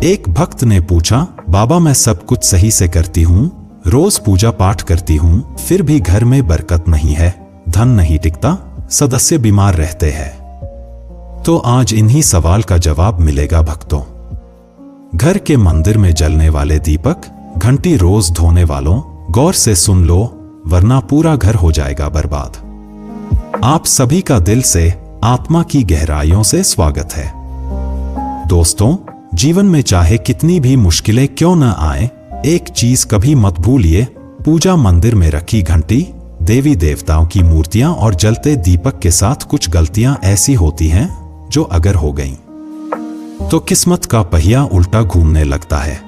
एक भक्त ने पूछा, बाबा मैं सब कुछ सही से करती हूँ, रोज पूजा पाठ करती हूँ, फिर भी घर में बरकत नहीं है, धन नहीं टिकता, सदस्य बीमार रहते हैं। तो आज इन्हीं सवाल का जवाब मिलेगा भक्तों। घर के मंदिर में जलने वाले दीपक, घंटी रोज धोने वालों, गौर से सुन लो, वरना पूरा घर हो जाएगा बर्बाद। आप सभी का दिल से, आत्मा की गहराइयों से स्वागत है। दोस्तों, जीवन में चाहे कितनी भी मुश्किलें क्यों न आए, एक चीज कभी मत भूलिए, पूजा मंदिर में रखी घंटी, देवी देवताओं की मूर्तियां और जलते दीपक के साथ कुछ गलतियां ऐसी होती हैं जो अगर हो गईं तो किस्मत का पहिया उल्टा घूमने लगता है।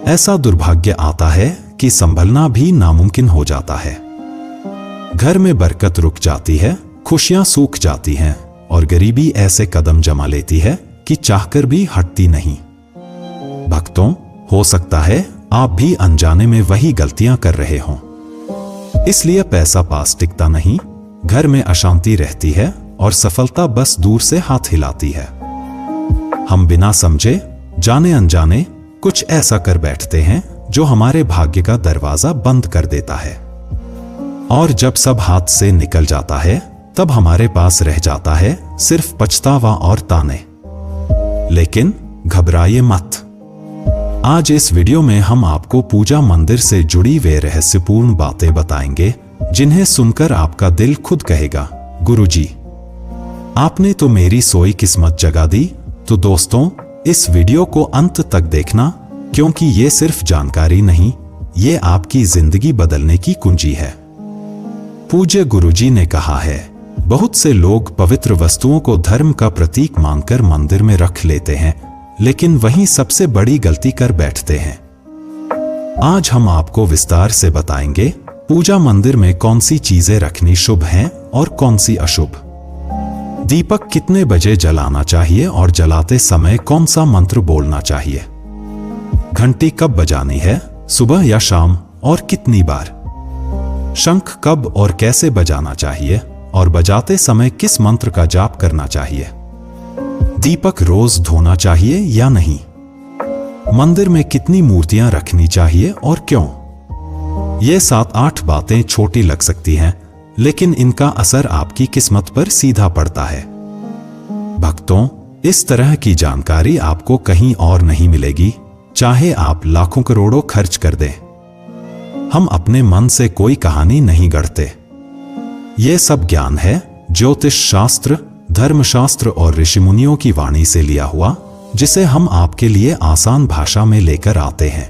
ऐसा दुर्भाग्य आता है कि संभलना भी नामुमकिन हो जाता है। घर में बरकत रुक जाती है, खुशियां सूख जाती हैं और गरीबी ऐसे कदम जमा लेती है कि चाहकर भी हटती नहीं। भक्तों, हो सकता है आप भी अनजाने में वही गलतियां कर रहे हों। इसलिए पैसा पास टिकता नहीं, घर में अशांति रहती है और सफलता बस दूर से हाथ हिलाती है। हम बिना समझे, जाने अनजाने कुछ ऐसा कर बैठते हैं जो हमारे भाग्य का दरवाजा बंद कर देता है। और जब सब हाथ से निकल जाता है, तब हमारे पास रह जाता है सिर्फ पछतावा और ताने। लेकिन घबराइए मत। आज इस वीडियो में हम आपको पूजा मंदिर से जुड़ी वे रहस्यपूर्ण बातें बताएंगे, जिन्हें सुनकर आपका दिल खुद कहेगा, गुरुजी, आपने तो मेरी सोई किस्मत जगा दी। तो दोस्तों, इस वीडियो को अंत तक देखना, क्योंकि ये सिर्फ जानकारी नहीं, ये आपकी जिंदगी बदलने की कुंजी है। पूज्य गुरुजी ने कहा है, बहुत से लोग पवित्र वस्तुओं को धर्म का प्रतीक मानकर मंदिर में रख लेते हैं, लेकिन वहीं सबसे बड़ी गलती कर बैठते हैं। आज हम आपको विस्तार से बताएंगे पूजा मंदिर में कौन सी चीजें रखनी शुभ हैं और कौन सी अशुभ। दीपक कितने बजे जलाना चाहिए और जलाते समय कौन सा मंत्र बोलना चाहिए। घंटी कब बजानी है, सुबह या शाम, और कितनी बार। शंख कब और कैसे बजाना चाहिए और बजाते समय किस मंत्र का जाप करना चाहिए। दीपक रोज धोना चाहिए या नहीं। मंदिर में कितनी मूर्तियां रखनी चाहिए और क्यों। ये 7-8 बातें छोटी लग सकती हैं, लेकिन इनका असर आपकी किस्मत पर सीधा पड़ता है। भक्तों, इस तरह की जानकारी आपको कहीं और नहीं मिलेगी, चाहे आप लाखों करोड़ों खर्च कर दें। हम अपने मन से कोई कहानी नहीं गढ़ते। ये सब ज्ञान है ज्योतिष शास्त्र, धर्मशास्त्र और ऋषिमुनियों की वाणी से लिया हुआ, जिसे हम आपके लिए आसान भाषा में लेकर आते हैं।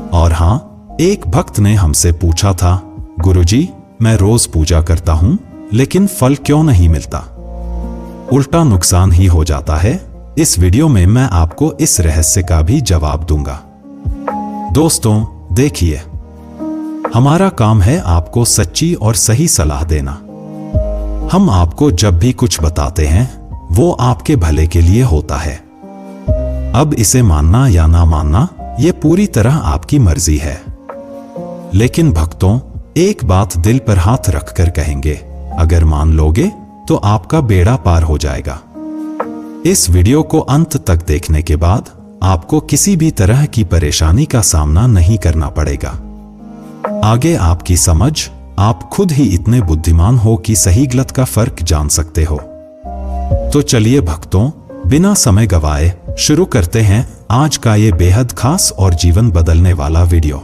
और हां, एक भक्त ने हमसे पूछा था, गुरुजी, मैं रोज पूजा करता हूं, लेकिन फल क्यों नहीं मिलता, उल्टा नुकसान ही हो जाता है। इस वीडियो में मैं आपको इस रहस्य का भी जवाब दूंगा। दोस्तों, देखिए, हमारा काम है आपको सच्ची और सही सलाह देना। हम आपको जब भी कुछ बताते हैं, वो आपके भले के लिए होता है। अब इसे मानना या ना मानना, ये पूरी तरह आपकी मर्जी है। लेकिन भक्तों, एक बात दिल पर हाथ रखकर कहेंगे, अगर मान लोगे तो आपका बेड़ा पार हो जाएगा। इस वीडियो को अंत तक देखने के बाद आपको किसी भी तरह की परेशानी का सामना नहीं करना पड़ेगा। आगे आपकी समझ, आप खुद ही इतने बुद्धिमान हो कि सही गलत का फर्क जान सकते हो। तो चलिए भक्तों, बिना समय गवाए शुरू करते हैं आज का ये बेहद खास और जीवन बदलने वाला वीडियो।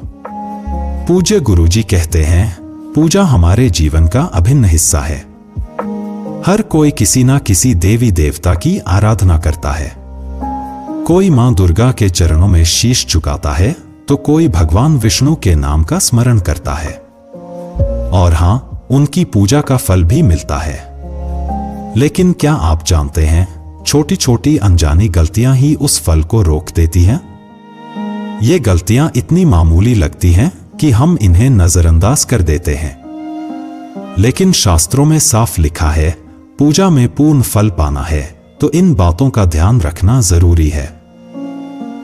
पूज्य गुरुजी कहते हैं, पूजा हमारे जीवन का अभिन्न हिस्सा है। हर कोई किसी ना किसी देवी देवता की आराधना करता है। कोई मां दुर्गा के चरणों में शीश झुकाता है, तो कोई भगवान विष्णु के नाम का स्मरण करता है। और हां, उनकी पूजा का फल भी मिलता है। लेकिन क्या आप जानते हैं, छोटी छोटी अनजानी गलतियां ही उस फल को रोक देती हैं। ये गलतियां इतनी मामूली लगती हैं कि हम इन्हें नजरअंदाज कर देते हैं। लेकिन शास्त्रों में साफ लिखा है, पूजा में पूर्ण फल पाना है, तो इन बातों का ध्यान रखना जरूरी है।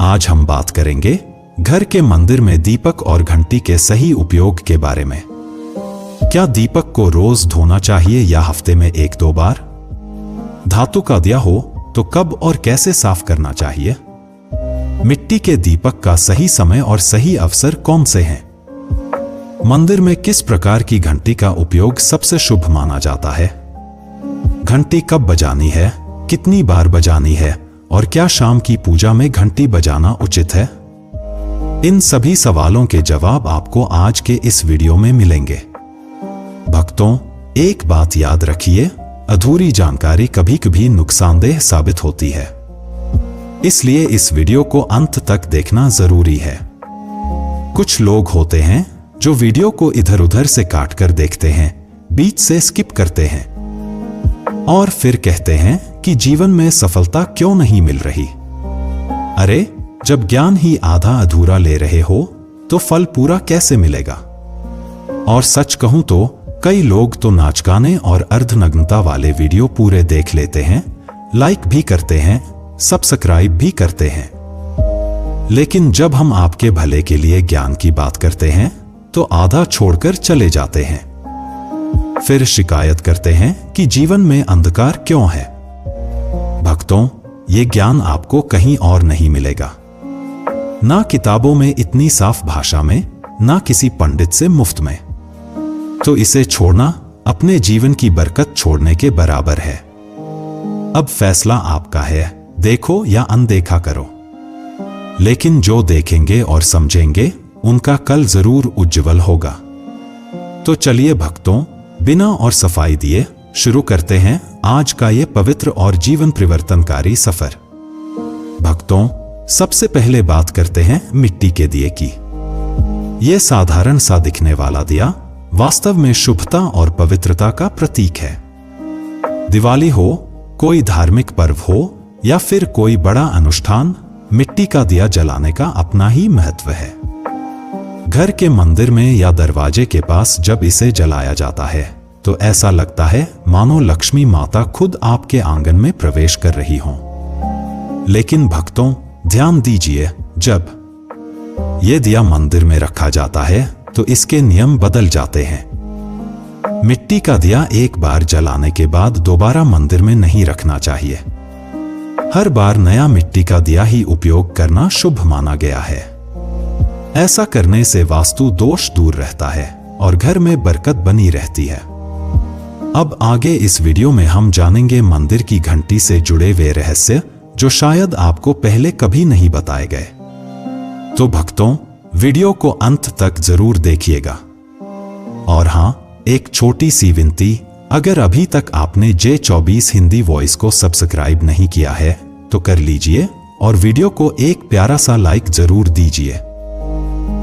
आज हम बात करेंगे घर के मंदिर में दीपक और घंटी के सही उपयोग के बारे में। क्या दीपक को रोज धोना चाहिए या हफ्ते में 1-2 बार? धातु का दिया हो तो कब और कैसे साफ करना चाहिए? मिट्टी के दीपक का सही समय और सही अवसर कौन से हैं? मंदिर में किस प्रकार की घंटी का उपयोग सबसे शुभ माना जाता है? घंटी कब बजानी है, कितनी बार बजानी है और क्या शाम की पूजा में घंटी बजाना उचित है? इन सभी सवालों के जवाब आपको आज के इस वीडियो में मिलेंगे। भक्तों, एक बात याद रखिए, अधूरी जानकारी कभी कभी नुकसानदेह साबित होती है, इसलिए इस वीडियो को अंत तक देखना जरूरी है। कुछ लोग होते हैं जो वीडियो को इधर उधर से काटकर देखते हैं, बीच से स्किप करते हैं और फिर कहते हैं कि जीवन में सफलता क्यों नहीं मिल रही। अरे, जब ज्ञान ही आधा अधूरा ले रहे हो तो फल पूरा कैसे मिलेगा? और सच कहूं तो कई लोग तो नाच गाने और अर्धनग्नता वाले वीडियो पूरे देख लेते हैं, लाइक भी करते हैं, सब्सक्राइब भी करते हैं, लेकिन जब हम आपके भले के लिए ज्ञान की बात करते हैं तो आधा छोड़कर चले जाते हैं। फिर शिकायत करते हैं कि जीवन में अंधकार क्यों है। भक्तों, ये ज्ञान आपको कहीं और नहीं मिलेगा, ना किताबों में इतनी साफ भाषा में, ना किसी पंडित से मुफ्त में। तो इसे छोड़ना अपने जीवन की बरकत छोड़ने के बराबर है। अब फैसला आपका है, देखो या अनदेखा करो, लेकिन जो देखेंगे और समझेंगे उनका कल जरूर उज्जवल होगा। तो चलिए भक्तों, बिना और सफाई दिए शुरू करते हैं आज का ये पवित्र और जीवन परिवर्तनकारी सफर। भक्तों, सबसे पहले बात करते हैं मिट्टी के दिए की। ये साधारण सा दिखने वाला दिया वास्तव में शुभता और पवित्रता का प्रतीक है। दिवाली हो, कोई धार्मिक पर्व हो या फिर कोई बड़ा अनुष्ठान, मिट्टी का दिया जलाने का अपना ही महत्व है। घर के मंदिर में या दरवाजे के पास जब इसे जलाया जाता है तो ऐसा लगता है मानो लक्ष्मी माता खुद आपके आंगन में प्रवेश कर रही हो। लेकिन भक्तों, ध्यान दीजिए, जब यह दिया मंदिर में रखा जाता है तो इसके नियम बदल जाते हैं। मिट्टी का दिया एक बार जलाने के बाद दोबारा मंदिर में नहीं रखना चाहिए। हर बार नया मिट्टी का दिया ही उपयोग करना शुभ माना गया है। ऐसा करने से वास्तु दोष दूर रहता है और घर में बरकत बनी रहती है। अब आगे इस वीडियो में हम जानेंगे मंदिर की घंटी से जुड़े वे रहस्य जो शायद आपको पहले कभी नहीं बताए गए। तो भक्तों, वीडियो को अंत तक जरूर देखिएगा। और हां, एक छोटी सी विनती, अगर अभी तक आपने J24 हिंदी वॉइस को सब्सक्राइब नहीं किया है तो कर लीजिए और वीडियो को एक प्यारा सा लाइक जरूर दीजिए।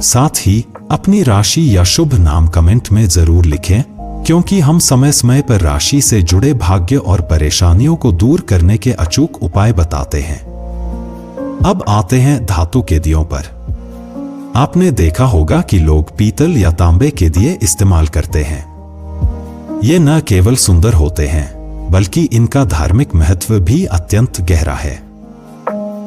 साथ ही अपनी राशि या शुभ नाम कमेंट में जरूर लिखें, क्योंकि हम समय समय पर राशि से जुड़े भाग्य और परेशानियों को दूर करने के अचूक उपाय बताते हैं। अब आते हैं धातु के दियों पर। आपने देखा होगा कि लोग पीतल या तांबे के दिए इस्तेमाल करते हैं। ये न केवल सुंदर होते हैं बल्कि इनका धार्मिक महत्व भी अत्यंत गहरा है।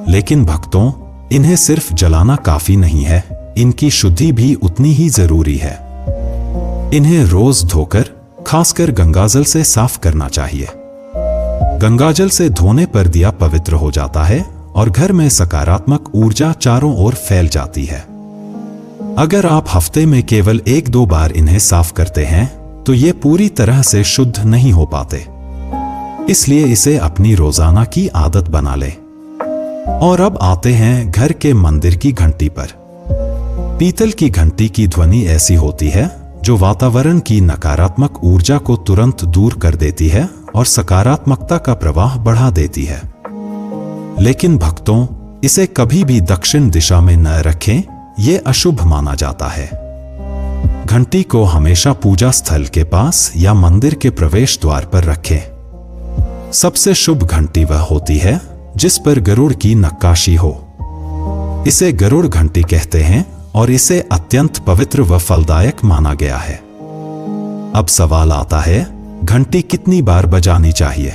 लेकिन भक्तों, इन्हें सिर्फ जलाना काफी नहीं है, इनकी शुद्धि भी उतनी ही जरूरी है। इन्हें रोज धोकर, खासकर गंगाजल से साफ करना चाहिए। गंगाजल से धोने पर दिया पवित्र हो जाता है और घर में सकारात्मक ऊर्जा चारों ओर फैल जाती है। अगर आप हफ्ते में केवल 1-2 बार इन्हें साफ करते हैं तो ये पूरी तरह से शुद्ध नहीं हो पाते, इसलिए इसे अपनी रोजाना की आदत बना लें। और अब आते हैं घर के मंदिर की घंटी पर। पीतल की घंटी की ध्वनि ऐसी होती है जो वातावरण की नकारात्मक ऊर्जा को तुरंत दूर कर देती है और सकारात्मकता का प्रवाह बढ़ा देती है। लेकिन भक्तों, इसे कभी भी दक्षिण दिशा में न रखें, यह अशुभ माना जाता है। घंटी को हमेशा पूजा स्थल के पास या मंदिर के प्रवेश द्वार पर रखें। सबसे शुभ घंटी वह होती है जिस पर गरुड़ की नक्काशी हो। इसे गरुड़ घंटी कहते हैं और इसे अत्यंत पवित्र व फलदायक माना गया है। अब सवाल आता है, घंटी कितनी बार बजानी चाहिए?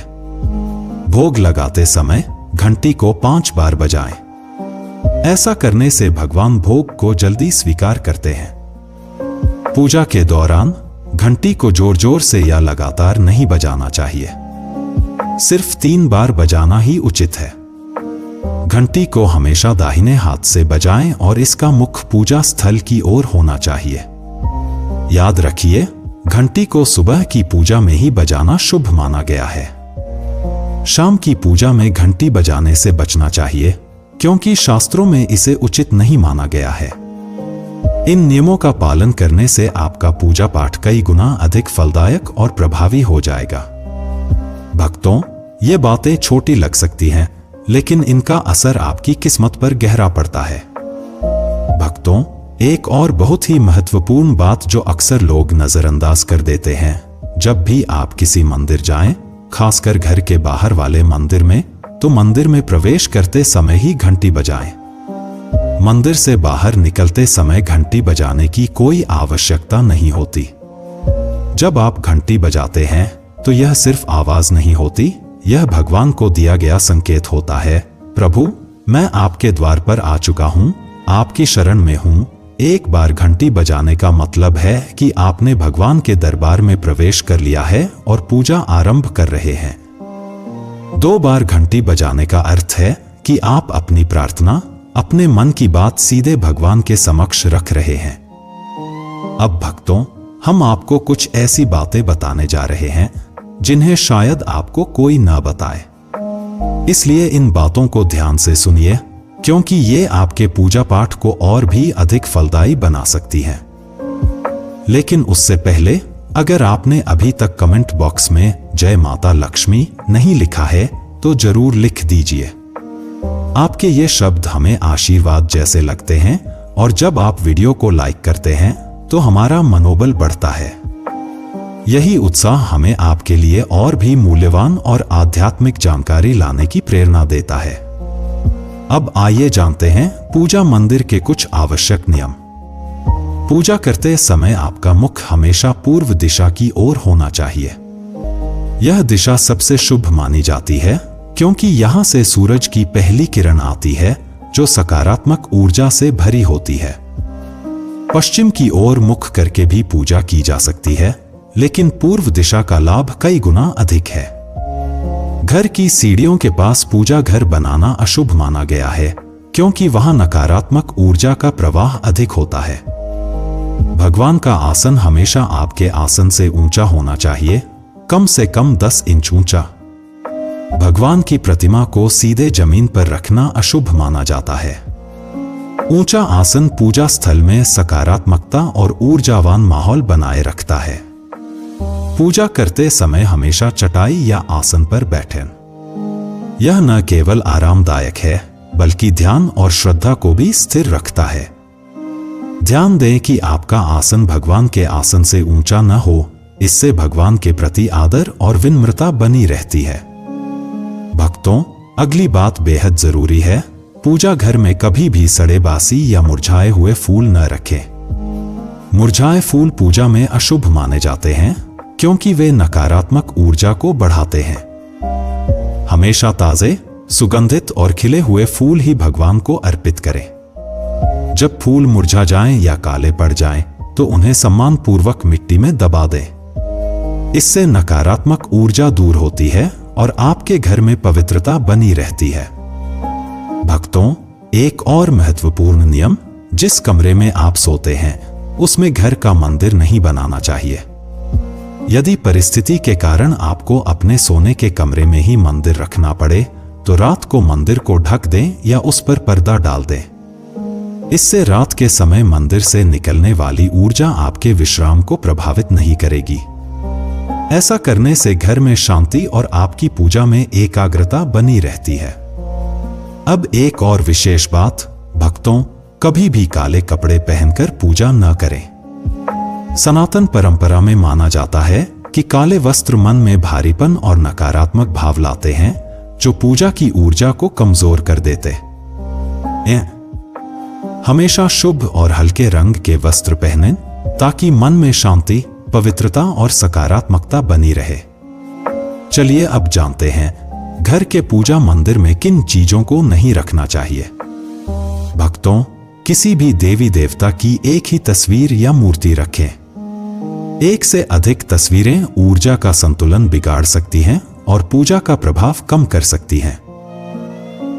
भोग लगाते समय घंटी को 5 बार बजाएं। ऐसा करने से भगवान भोग को जल्दी स्वीकार करते हैं। पूजा के दौरान घंटी को जोर जोर से या लगातार नहीं बजाना चाहिए, सिर्फ 3 बार बजाना ही उचित है। घंटी को हमेशा दाहिने हाथ से बजाएं और इसका मुख पूजा स्थल की ओर होना चाहिए। याद रखिए, घंटी को सुबह की पूजा में ही बजाना शुभ माना गया है। शाम की पूजा में घंटी बजाने से बचना चाहिए, क्योंकि शास्त्रों में इसे उचित नहीं माना गया है। इन नियमों का पालन करने से आपका पूजा पाठ कई गुना अधिक फलदायक और प्रभावी हो जाएगा। भक्तों, ये बातें छोटी लग सकती हैं, लेकिन इनका असर आपकी किस्मत पर गहरा पड़ता है। भक्तों, एक और बहुत ही महत्वपूर्ण बात जो अक्सर लोग नजरअंदाज कर देते हैं, जब भी आप किसी मंदिर जाएं, खासकर घर के बाहर वाले मंदिर में, तो मंदिर में प्रवेश करते समय ही घंटी बजाएं। मंदिर से बाहर निकलते समय घंटी बजाने की कोई आवश्यकता नहीं होती। जब आप घंटी बजाते हैं तो यह सिर्फ आवाज नहीं होती, यह भगवान को दिया गया संकेत होता है, प्रभु, मैं आपके द्वार पर आ चुका हूं, आपकी शरण में हूं। एक बार घंटी बजाने का मतलब है कि आपने भगवान के दरबार में प्रवेश कर लिया है और पूजा आरंभ कर रहे हैं। 2 बार घंटी बजाने का अर्थ है कि आप अपनी प्रार्थना, अपने मन की बात सीधे भगवान के समक्ष रख रहे हैं। अब भक्तों, हम आपको कुछ ऐसी बातें बताने जा रहे हैं जिन्हें शायद आपको कोई ना बताए, इसलिए इन बातों को ध्यान से सुनिए, क्योंकि ये आपके पूजा पाठ को और भी अधिक फलदायी बना सकती हैं। लेकिन उससे पहले, अगर आपने अभी तक कमेंट बॉक्स में जय माता लक्ष्मी नहीं लिखा है तो जरूर लिख दीजिए। आपके ये शब्द हमें आशीर्वाद जैसे लगते हैं, और जब आप वीडियो को लाइक करते हैं तो हमारा मनोबल बढ़ता है। यही उत्साह हमें आपके लिए और भी मूल्यवान और आध्यात्मिक जानकारी लाने की प्रेरणा देता है। अब आइए जानते हैं पूजा मंदिर के कुछ आवश्यक नियम। पूजा करते समय आपका मुख हमेशा पूर्व दिशा की ओर होना चाहिए। यह दिशा सबसे शुभ मानी जाती है, क्योंकि यहां से सूरज की पहली किरण आती है, जो सकारात्मक ऊर्जा से भरी होती है। पश्चिम की ओर मुख करके भी पूजा की जा सकती है, लेकिन पूर्व दिशा का लाभ कई गुना अधिक है। घर की सीढ़ियों के पास पूजा घर बनाना अशुभ माना गया है, क्योंकि वहां नकारात्मक ऊर्जा का प्रवाह अधिक होता है। भगवान का आसन हमेशा आपके आसन से ऊंचा होना चाहिए, कम से कम 10 इंच ऊंचा। भगवान की प्रतिमा को सीधे जमीन पर रखना अशुभ माना जाता है। ऊंचा आसन पूजा स्थल में सकारात्मकता और ऊर्जावान माहौल बनाए रखता है। पूजा करते समय हमेशा चटाई या आसन पर बैठें। यह न केवल आरामदायक है, बल्कि ध्यान और श्रद्धा को भी स्थिर रखता है। ध्यान दें कि आपका आसन भगवान के आसन से ऊंचा न हो, इससे भगवान के प्रति आदर और विनम्रता बनी रहती है। भक्तों, अगली बात बेहद जरूरी है, पूजा घर में कभी भी सड़े बासी या मुरझाए हुए फूल न रखें। मुरझाए फूल पूजा में अशुभ माने जाते हैं, क्योंकि वे नकारात्मक ऊर्जा को बढ़ाते हैं। हमेशा ताजे, सुगंधित और खिले हुए फूल ही भगवान को अर्पित करें। जब फूल मुरझा जाएं या काले पड़ जाएं, तो उन्हें सम्मानपूर्वक मिट्टी में दबा दें। इससे नकारात्मक ऊर्जा दूर होती है और आपके घर में पवित्रता बनी रहती है। भक्तों, एक और महत्वपूर्ण नियम, जिस कमरे में आप सोते हैं उसमें घर का मंदिर नहीं बनाना चाहिए। यदि परिस्थिति के कारण आपको अपने सोने के कमरे में ही मंदिर रखना पड़े, तो रात को मंदिर को ढक दें या उस पर पर्दा डाल दें। इससे रात के समय मंदिर से निकलने वाली ऊर्जा आपके विश्राम को प्रभावित नहीं करेगी। ऐसा करने से घर में शांति और आपकी पूजा में एकाग्रता बनी रहती है। अब एक और विशेष बात, भक्तों, कभी भी काले कपड़े पहनकर पूजा न करें। सनातन परंपरा में माना जाता है कि काले वस्त्र मन में भारीपन और नकारात्मक भाव लाते हैं, जो पूजा की ऊर्जा को कमजोर कर देते हैं। हमेशा शुभ और हल्के रंग के वस्त्र पहनें, ताकि मन में शांति, पवित्रता और सकारात्मकता बनी रहे। चलिए अब जानते हैं घर के पूजा मंदिर में किन चीजों को नहीं रखना चाहिए। भक्तों, किसी भी देवी देवता की एक ही तस्वीर या मूर्ति रखें। एक से अधिक तस्वीरें ऊर्जा का संतुलन बिगाड़ सकती हैं और पूजा का प्रभाव कम कर सकती हैं।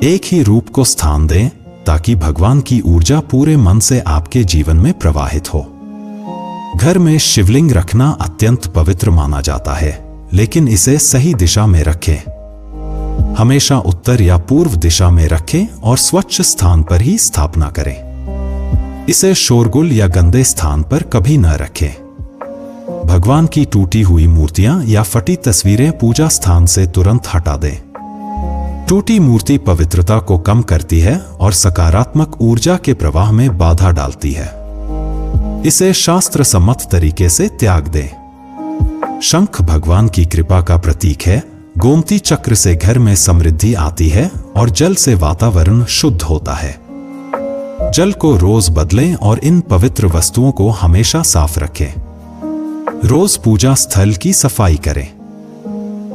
एक ही रूप को स्थान दें ताकि भगवान की ऊर्जा पूरे मन से आपके जीवन में प्रवाहित हो। घर में शिवलिंग रखना अत्यंत पवित्र माना जाता है, लेकिन इसे सही दिशा में रखें। हमेशा उत्तर या पूर्व दिशा में रखें और स्वच्छ स्थान पर ही स्थापना करें। इसे शोरगुल या गंदे स्थान पर कभी न रखें। भगवान की टूटी हुई मूर्तियां या फटी तस्वीरें पूजा स्थान से तुरंत हटा दें। टूटी मूर्ति पवित्रता को कम करती है और सकारात्मक ऊर्जा के प्रवाह में बाधा डालती है। इसे शास्त्र सम्मत तरीके से त्याग दें। शंख भगवान की कृपा का प्रतीक है। गोमती चक्र से घर में समृद्धि आती है और जल से वातावरण शुद्ध होता है। जल को रोज बदलें और इन पवित्र वस्तुओं को हमेशा साफ रखें। रोज पूजा स्थल की सफाई करें।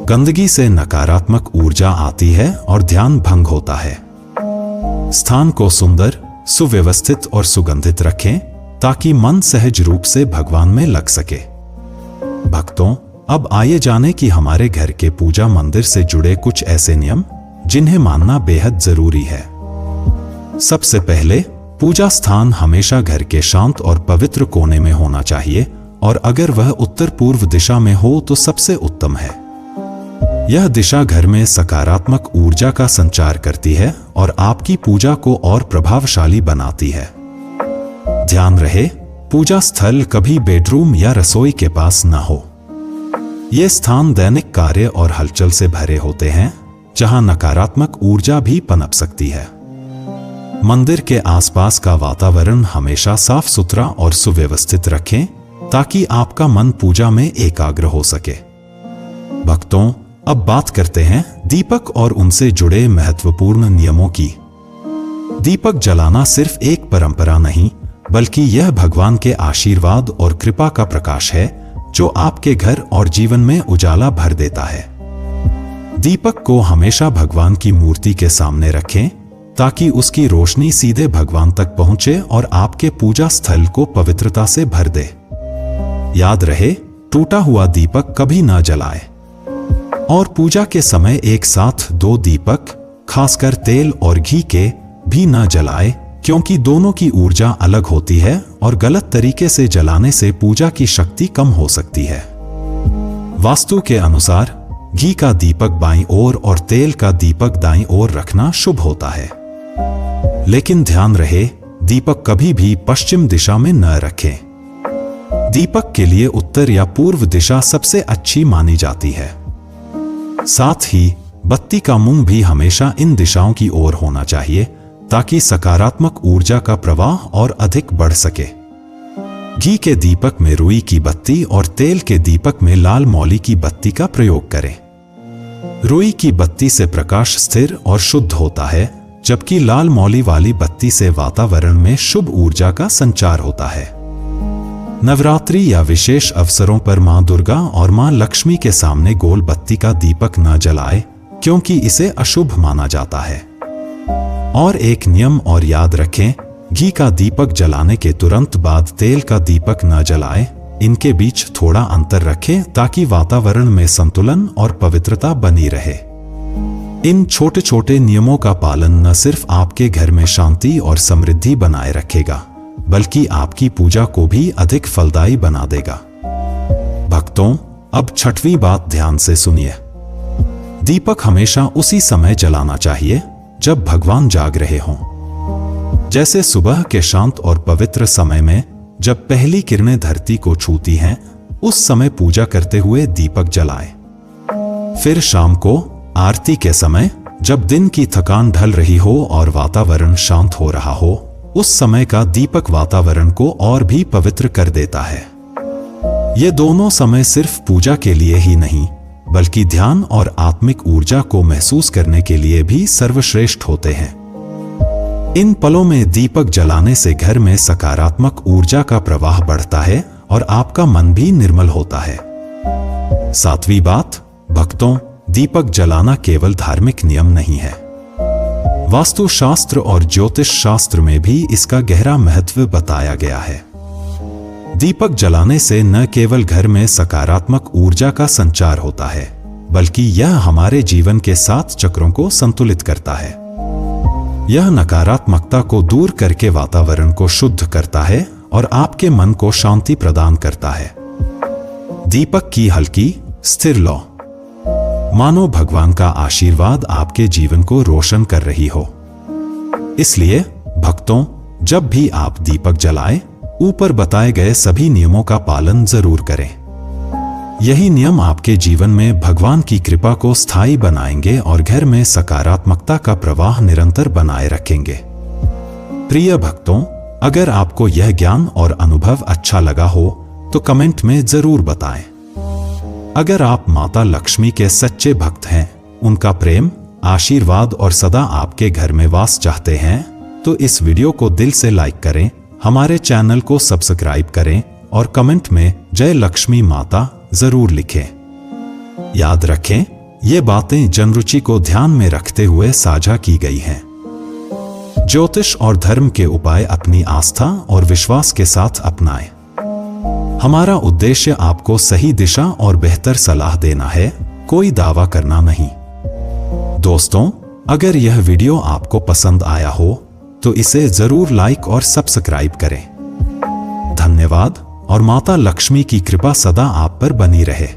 गंदगी से नकारात्मक ऊर्जा आती है और ध्यान भंग होता है। स्थान को सुंदर, सुव्यवस्थित और सुगंधित रखें ताकि मन सहज रूप से भगवान में लग सके। भक्तों, अब आइए जानें कि हमारे घर के पूजा मंदिर से जुड़े कुछ ऐसे नियम जिन्हें मानना बेहद जरूरी है। सबसे पहले, पूजा स्थान हमेशा घर के शांत और पवित्र कोने में होना चाहिए और अगर वह उत्तर पूर्व दिशा में हो तो सबसे उत्तम है। यह दिशा घर में सकारात्मक ऊर्जा का संचार करती है और आपकी पूजा को और प्रभावशाली बनाती है। ध्यान रहे, पूजा स्थल कभी बेडरूम या रसोई के पास न हो। ये स्थान दैनिक कार्य और हलचल से भरे होते हैं, जहां नकारात्मक ऊर्जा भी पनप सकती है। मंदिर के आसपास का वातावरण हमेशा साफ सुथरा और सुव्यवस्थित रखें ताकि आपका मन पूजा में एकाग्र हो सके। भक्तों, अब बात करते हैं दीपक और उनसे जुड़े महत्वपूर्ण नियमों की। दीपक जलाना सिर्फ एक परंपरा नहीं, बल्कि यह भगवान के आशीर्वाद और कृपा का प्रकाश है जो आपके घर और जीवन में उजाला भर देता है। दीपक को हमेशा भगवान की मूर्ति के सामने रखें ताकि उसकी रोशनी सीधे भगवान तक पहुंचे और आपके पूजा स्थल को पवित्रता से भर दे। याद रहे, टूटा हुआ दीपक कभी ना जलाए और पूजा के समय एक साथ 2 दीपक, खासकर तेल और घी के, भी ना जलाए, क्योंकि दोनों की ऊर्जा अलग होती है और गलत तरीके से जलाने से पूजा की शक्ति कम हो सकती है। वास्तु के अनुसार घी का दीपक बाईं ओर और तेल का दीपक दाईं ओर रखना शुभ होता है। लेकिन ध्यान रहे, दीपक कभी भी पश्चिम दिशा में न रखें। दीपक के लिए उत्तर या पूर्व दिशा सबसे अच्छी मानी जाती है। साथ ही बत्ती का मुंह भी हमेशा इन दिशाओं की ओर होना चाहिए ताकि सकारात्मक ऊर्जा का प्रवाह और अधिक बढ़ सके। घी के दीपक में रुई की बत्ती और तेल के दीपक में लाल मौली की बत्ती का प्रयोग करें। रुई की बत्ती से प्रकाश स्थिर और शुद्ध होता है, जबकि लाल मौली वाली बत्ती से वातावरण में शुभ ऊर्जा का संचार होता है। नवरात्रि या विशेष अवसरों पर मां दुर्गा और मां लक्ष्मी के सामने गोल बत्ती का दीपक न जलाए, क्योंकि इसे अशुभ माना जाता है। और एक नियम और याद रखें, घी का दीपक जलाने के तुरंत बाद तेल का दीपक न जलाए। इनके बीच थोड़ा अंतर रखें ताकि वातावरण में संतुलन और पवित्रता बनी रहे। इन छोटे छोटे नियमों का पालन न सिर्फ आपके घर में शांति और समृद्धि बनाए रखेगा, बल्कि आपकी पूजा को भी अधिक फलदायी बना देगा। भक्तों, अब छठवीं बात ध्यान से सुनिए। दीपक हमेशा उसी समय जलाना चाहिए जब भगवान जाग रहे हों, जैसे सुबह के शांत और पवित्र समय में जब पहली किरणें धरती को छूती हैं, उस समय पूजा करते हुए दीपक जलाएं। फिर शाम को आरती के समय जब दिन की थकान ढल रही हो और वातावरण शांत हो रहा हो, उस समय का दीपक वातावरण को और भी पवित्र कर देता है। ये दोनों समय सिर्फ पूजा के लिए ही नहीं, बल्कि ध्यान और आत्मिक ऊर्जा को महसूस करने के लिए भी सर्वश्रेष्ठ होते हैं। इन पलों में दीपक जलाने से घर में सकारात्मक ऊर्जा का प्रवाह बढ़ता है और आपका मन भी निर्मल होता है। सातवीं बात, भक्तों, दीपक जलाना केवल धार्मिक नियम नहीं है। वास्तु शास्त्र और ज्योतिष शास्त्र में भी इसका गहरा महत्व बताया गया है। दीपक जलाने से न केवल घर में सकारात्मक ऊर्जा का संचार होता है, बल्कि यह हमारे जीवन के 7 चक्रों को संतुलित करता है। यह नकारात्मकता को दूर करके वातावरण को शुद्ध करता है और आपके मन को शांति प्रदान करता है। दीपक की हल्की स्थिर लौ। मानो भगवान का आशीर्वाद आपके जीवन को रोशन कर रही हो। इसलिए भक्तों, जब भी आप दीपक जलाएं, ऊपर बताए गए सभी नियमों का पालन जरूर करें। यही नियम आपके जीवन में भगवान की कृपा को स्थायी बनाएंगे और घर में सकारात्मकता का प्रवाह निरंतर बनाए रखेंगे। प्रिय भक्तों, अगर आपको यह ज्ञान और अनुभव अच्छा लगा हो तो कमेंट में जरूर बताएं। अगर आप माता लक्ष्मी के सच्चे भक्त हैं, उनका प्रेम, आशीर्वाद और सदा आपके घर में वास चाहते हैं, तो इस वीडियो को दिल से लाइक करें, हमारे चैनल को सब्सक्राइब करें और कमेंट में जय लक्ष्मी माता जरूर लिखें। याद रखें, ये बातें जनरुचि को ध्यान में रखते हुए साझा की गई हैं। ज्योतिष और धर्म के उपाय अपनी आस्था और विश्वास के साथ अपनाएं। हमारा उद्देश्य आपको सही दिशा और बेहतर सलाह देना है, कोई दावा करना नहीं। दोस्तों, अगर यह वीडियो आपको पसंद आया हो तो इसे जरूर लाइक और सब्सक्राइब करें। धन्यवाद और माता लक्ष्मी की कृपा सदा आप पर बनी रहे।